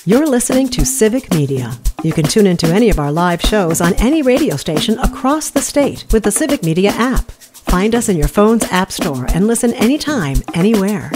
You're listening to Civic Media. You can tune into any of our live shows on any radio station across the state with the Civic Media app. Find us in your phone's app store and listen anytime, anywhere.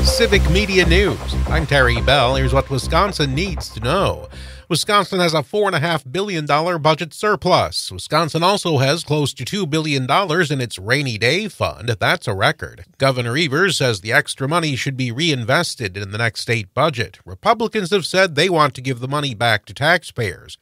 Civic Media News. I'm Terry Bell. Here's what Wisconsin needs to know. Wisconsin has a $4.5 billion budget surplus. Wisconsin also has close to $2 billion in its rainy day fund. That's a record. Governor Evers says the extra money should be reinvested in the next state budget. Republicans have said they want to give the money back to taxpayers.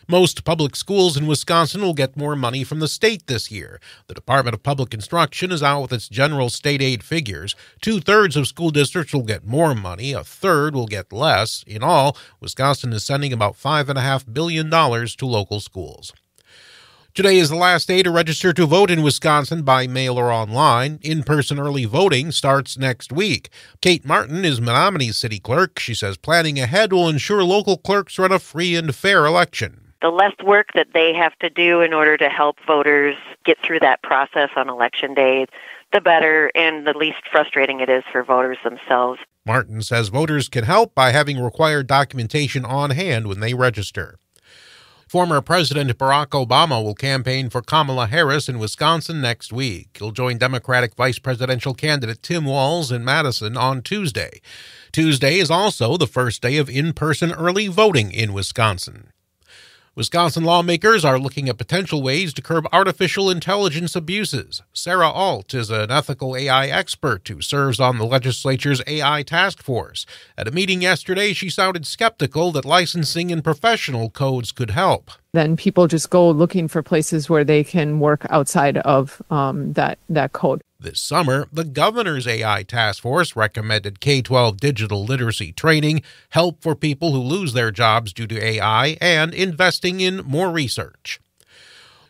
Most public schools in Wisconsin will get more money from the state this year. The Department of Public Instruction is out with its general state aid figures. 2/3 of school districts will get more money, a third will get less. In all, Wisconsin is sending about $5.5 billion to local schools. Today is the last day to register to vote in Wisconsin by mail or online. In-person early voting starts next week. Kate Martin is Menominee City Clerk. She says planning ahead will ensure local clerks run a free and fair election. The less work that they have to do in order to help voters get through that process on Election Day, the better and the least frustrating it is for voters themselves. Martin says voters can help by having required documentation on hand when they register. Former President Barack Obama will campaign for Kamala Harris in Wisconsin next week. He'll join Democratic vice presidential candidate Tim Walz in Madison on Tuesday. Tuesday is also the first day of in-person early voting in Wisconsin. Wisconsin lawmakers are looking at potential ways to curb artificial intelligence abuses. Sarah Alt is an ethical AI expert who serves on the legislature's AI task force. At a meeting yesterday, she sounded skeptical that licensing and professional codes could help. Then people just go looking for places where they can work outside of that code. This summer, the governor's AI task force recommended K-12 digital literacy training, help for people who lose their jobs due to AI, and investing in more research.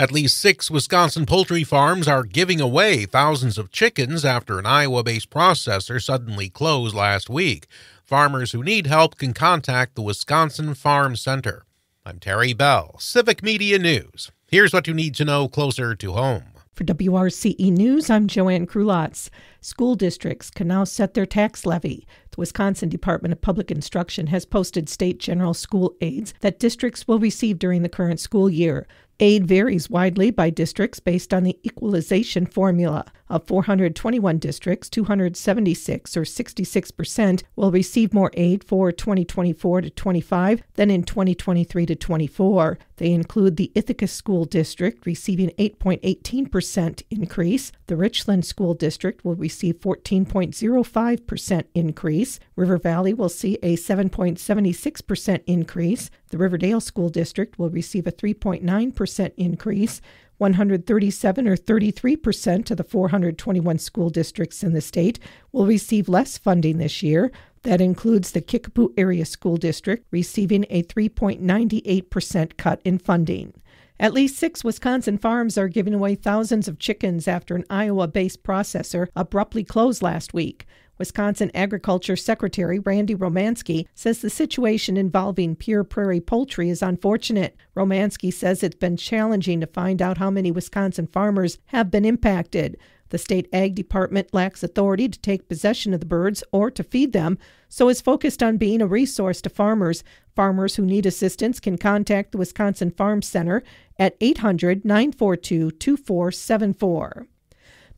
At least 6 Wisconsin poultry farms are giving away thousands of chickens after an Iowa-based processor suddenly closed last week. Farmers who need help can contact the Wisconsin Farm Center. I'm Terry Bell, Civic Media News. Here's what you need to know closer to home. For WRCE News, I'm Joanne Krulotz. School districts can now set their tax levy. The Wisconsin Department of Public Instruction has posted state general school aids that districts will receive during the current school year. Aid varies widely by districts based on the equalization formula. Of 421 districts, 276, or 66%, will receive more aid for 2024 to 25 than in 2023 to 24. They include the Ithaca School District receiving 8.18% increase. The Richland School District will receive 14.05% increase. River Valley will see a 7.76% increase. The Riverdale School District will receive a 3.9% increase. 137 or 33% of the 421 school districts in the state will receive less funding this year. That includes the Kickapoo Area School District receiving a 3.98% cut in funding. At least 6 Wisconsin farms are giving away thousands of chickens after an Iowa-based processor abruptly closed last week. Wisconsin Agriculture Secretary Randy Romanski says the situation involving Pure Prairie Poultry is unfortunate. Romanski says it's been challenging to find out how many Wisconsin farmers have been impacted. The state ag department lacks authority to take possession of the birds or to feed them, so is focused on being a resource to farmers. Farmers who need assistance can contact the Wisconsin Farm Center at 800-942-2474.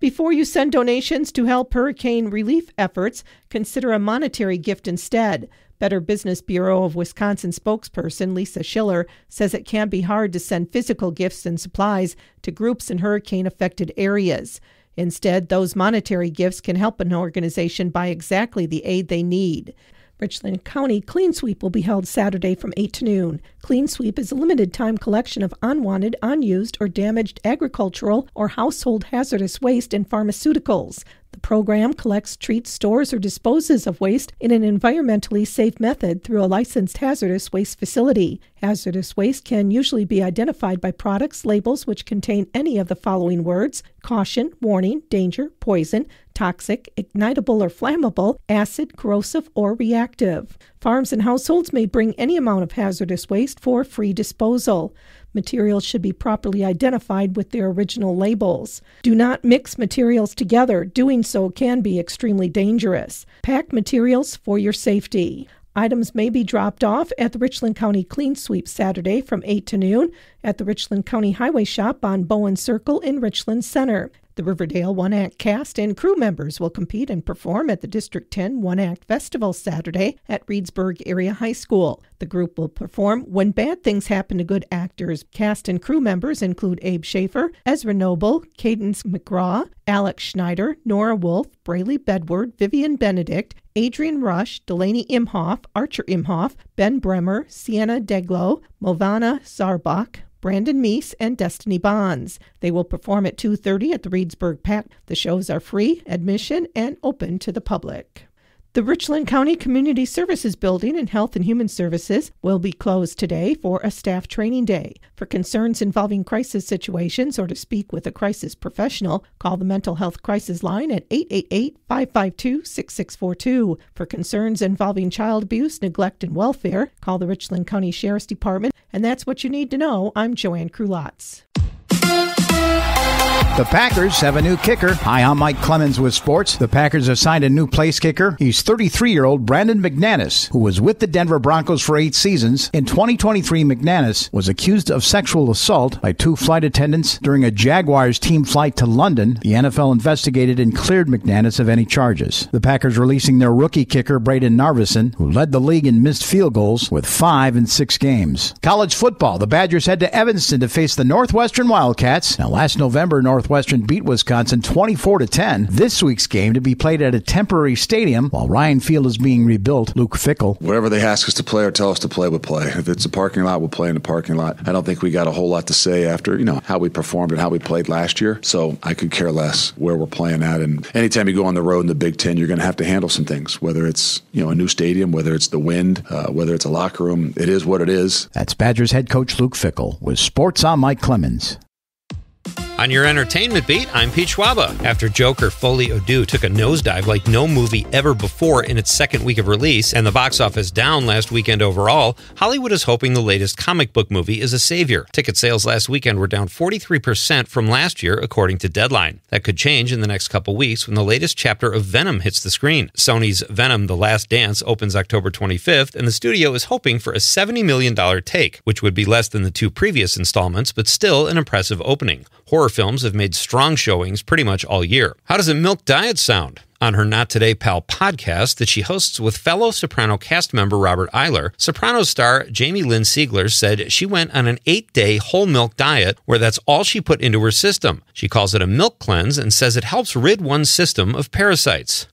Before you send donations to help hurricane relief efforts, consider a monetary gift instead. Better Business Bureau of Wisconsin spokesperson Lisa Schiller says it can be hard to send physical gifts and supplies to groups in hurricane-affected areas. Instead, those monetary gifts can help an organization buy exactly the aid they need. Richland County Clean Sweep will be held Saturday from 8 to noon. Clean Sweep is a limited-time collection of unwanted, unused, or damaged agricultural or household hazardous waste and pharmaceuticals. The program collects, treats, stores, or disposes of waste in an environmentally safe method through a licensed hazardous waste facility. Hazardous waste can usually be identified by products labels which contain any of the following words: caution, warning, danger, poison, toxic, ignitable or flammable, acid, corrosive, or reactive. Farms and households may bring any amount of hazardous waste for free disposal. Materials should be properly identified with their original labels. Do not mix materials together. Doing so can be extremely dangerous. Pack materials for your safety. Items may be dropped off at the Richland County Clean Sweep Saturday from 8 to noon at the Richland County Highway Shop on Bowen Circle in Richland Center. The Riverdale One-Act cast and crew members will compete and perform at the District 10 One-Act Festival Saturday at Reedsburg Area High School. The group will perform When Bad Things Happen to Good Actors. Cast and crew members include Abe Schaefer, Ezra Noble, Cadence McGraw, Alex Schneider, Nora Wolf, Braley Bedward, Vivian Benedict, Adrian Rush, Delaney Imhoff, Archer Imhoff, Ben Bremer, Sienna Deglow, Movana Zarbach, Brandon Meese, and Destiny Bonds. They will perform at 2:30 at the Reedsburg Pack. The shows are free, admission, and open to the public. The Richland County Community Services Building and Health and Human Services will be closed today for a staff training day. For concerns involving crisis situations or to speak with a crisis professional, call the Mental Health Crisis Line at 888-552-6642. For concerns involving child abuse, neglect, and welfare, call the Richland County Sheriff's Department. And that's what you need to know. I'm Joanne Krulotz. The Packers have a new kicker. Hi, I'm Mike Clemens with sports. The Packers have signed a new place kicker. He's 33-year-old Brandon McManus, who was with the Denver Broncos for 8 seasons. In 2023, McManus was accused of sexual assault by 2 flight attendants during a Jaguars team flight to London. The NFL investigated and cleared McManus of any charges. The Packers releasing their rookie kicker, Braden Narveson, who led the league in missed field goals with 5 in 6 games. College football. The Badgers head to Evanston to face the Northwestern Wildcats. Now, last November, Northwestern beat Wisconsin 24-10. This week's game to be played at a temporary stadium while Ryan Field is being rebuilt. Luke Fickell. Wherever they ask us to play or tell us to play, we'll play. If it's a parking lot, we'll play in the parking lot. I don't think we got a whole lot to say after, how we performed and how we played last year. So I could care less where we're playing at. And anytime you go on the road in the Big Ten, you're going to have to handle some things, whether it's, a new stadium, whether it's the wind, whether it's a locker room. It is what it is. That's Badgers head coach Luke Fickell. With sports, I'm Mike Clemens. On your entertainment beat, I'm Pete Schwaba. After Joker Folie à Deux took a nosedive like no movie ever before in its second week of release, and the box office down last weekend overall, Hollywood is hoping the latest comic book movie is a savior. Ticket sales last weekend were down 43% from last year, according to Deadline. That could change in the next couple weeks when the latest chapter of Venom hits the screen. Sony's Venom: The Last Dance opens October 25th, and the studio is hoping for a $70 million take, which would be less than the 2 previous installments, but still an impressive opening. Horror films have made strong showings pretty much all year. How does a milk diet sound? On her Not Today Pal podcast that she hosts with fellow Soprano cast member Robert Eiler, Sopranos star Jamie Lynn Siegler said she went on an 8-day whole milk diet where that's all she put into her system. She calls it a milk cleanse and says it helps rid one's system of parasites.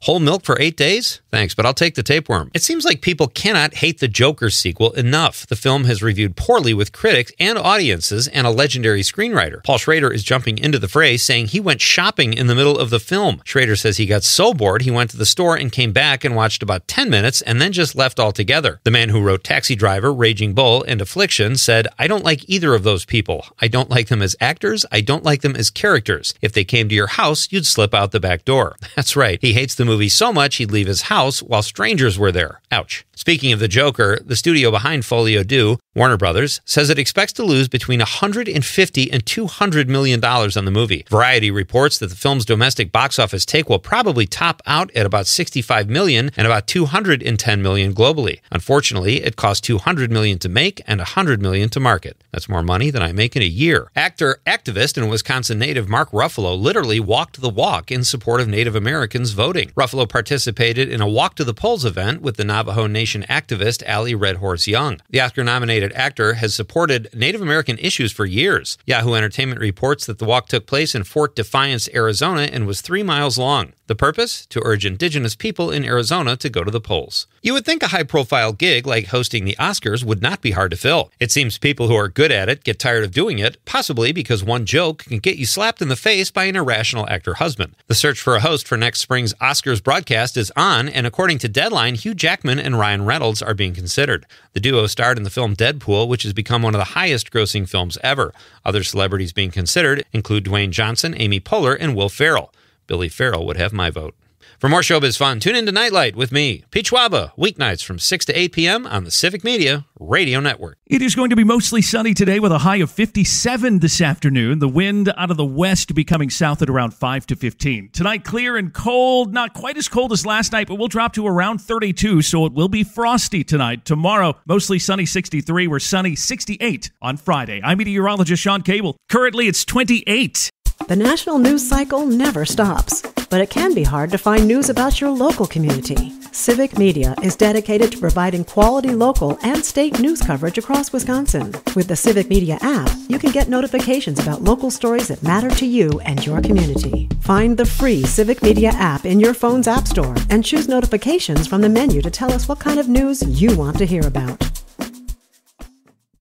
Whole milk for 8 days? Thanks, but I'll take the tapeworm. It seems like people cannot hate the Joker sequel enough. The film has reviewed poorly with critics and audiences, and a legendary screenwriter. Paul Schrader is jumping into the fray, saying he went shopping in the middle of the film. Schrader says he got so bored he went to the store and came back and watched about 10 minutes and then just left altogether. The man who wrote Taxi Driver, Raging Bull, and Affliction said, I don't like either of those people. I don't like them as actors. I don't like them as characters. If they came to your house, you'd slip out the back door. That's right. He hates the movie so much he'd leave his house while strangers were there. Ouch. Speaking of the Joker, the studio behind Folie à Deux, Warner Brothers, says it expects to lose between $150 and $200 million on the movie. Variety reports that the film's domestic box office take will probably top out at about $65 million and about $210 million globally. Unfortunately, it cost $200 million to make and $100 million to market. That's more money than I make in a year. Actor, activist, and Wisconsin native Mark Ruffalo literally walked the walk in support of Native Americans voting. Ruffalo participated in a Walk to the Polls event with the Navajo Nation activist Allie Red Horse Young. The Oscar-nominated actor has supported Native American issues for years. Yahoo Entertainment reports that the walk took place in Fort Defiance, Arizona, and was 3 miles long. The purpose? To urge indigenous people in Arizona to go to the polls. You would think a high-profile gig like hosting the Oscars would not be hard to fill. It seems people who are good at it get tired of doing it, possibly because one joke can get you slapped in the face by an irrational actor husband. The search for a host for next spring's Oscars broadcast is on, and according to Deadline, Hugh Jackman and Ryan Reynolds are being considered. The duo starred in the film Deadpool, which has become one of the highest-grossing films ever. Other celebrities being considered include Dwayne Johnson, Amy Poehler, and Will Ferrell. Billy Farrell would have my vote. For more showbiz fun, tune in to Nightlight with me, Pete Schwaba, weeknights from 6 to 8 p.m. on the Civic Media Radio Network. It is going to be mostly sunny today with a high of 57 this afternoon. The wind out of the west becoming south at around 5 to 15. Tonight, clear and cold. Not quite as cold as last night, but we'll drop to around 32, so it will be frosty tonight. Tomorrow, mostly sunny 63. We're sunny 68 on Friday. I'm meteorologist Sean Cable. Currently, it's 28. The national news cycle never stops, but it can be hard to find news about your local community. Civic Media is dedicated to providing quality local and state news coverage across Wisconsin. With the Civic Media app, you can get notifications about local stories that matter to you and your community. Find the free Civic Media app in your phone's app store and choose notifications from the menu to tell us what kind of news you want to hear about.